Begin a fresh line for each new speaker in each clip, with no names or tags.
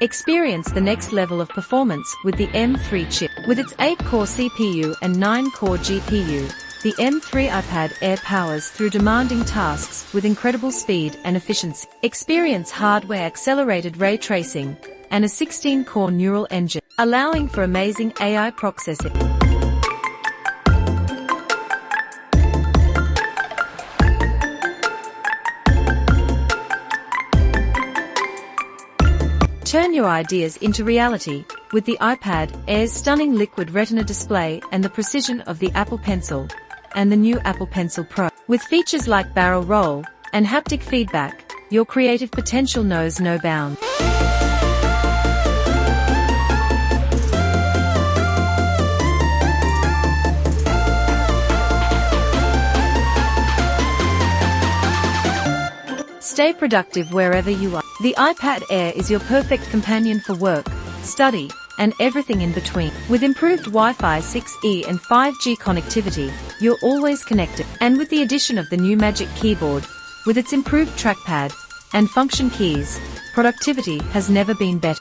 Experience the next level of performance with the M3 chip. With its 8-core CPU and 9-core GPU, the M3 iPad Air powers through demanding tasks with incredible speed and efficiency. Experience hardware-accelerated ray tracing and a 16-core neural engine, allowing for amazing AI processing. Turn your ideas into reality with the iPad Air's stunning Liquid Retina display and the precision of the Apple Pencil and the new Apple Pencil Pro. With features like barrel roll and haptic feedback, your creative potential knows no bounds. Stay productive wherever you are. The iPad Air is your perfect companion for work, study, and everything in between. With improved Wi-Fi 6E and 5G connectivity, you're always connected. And with the addition of the new Magic Keyboard, with its improved trackpad and function keys, productivity has never been better.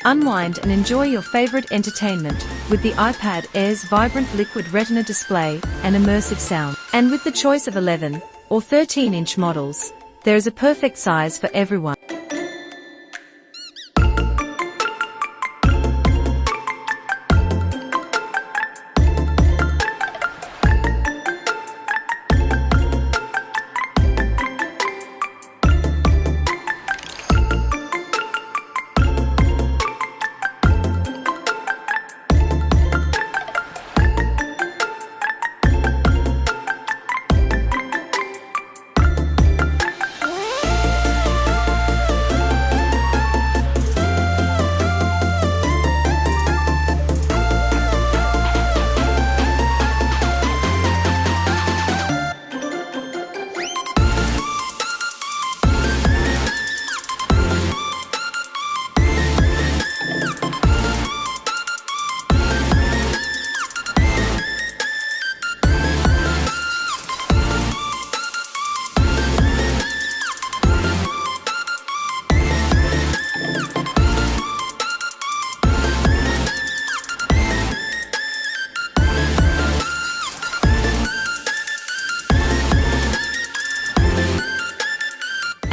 Unwind and enjoy your favorite entertainment with the iPad Air's vibrant Liquid Retina display and immersive sound. And with the choice of 11 or 13-inch models, there is a perfect size for everyone.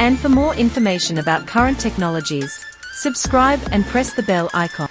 And for more information about current technologies, subscribe and press the bell icon.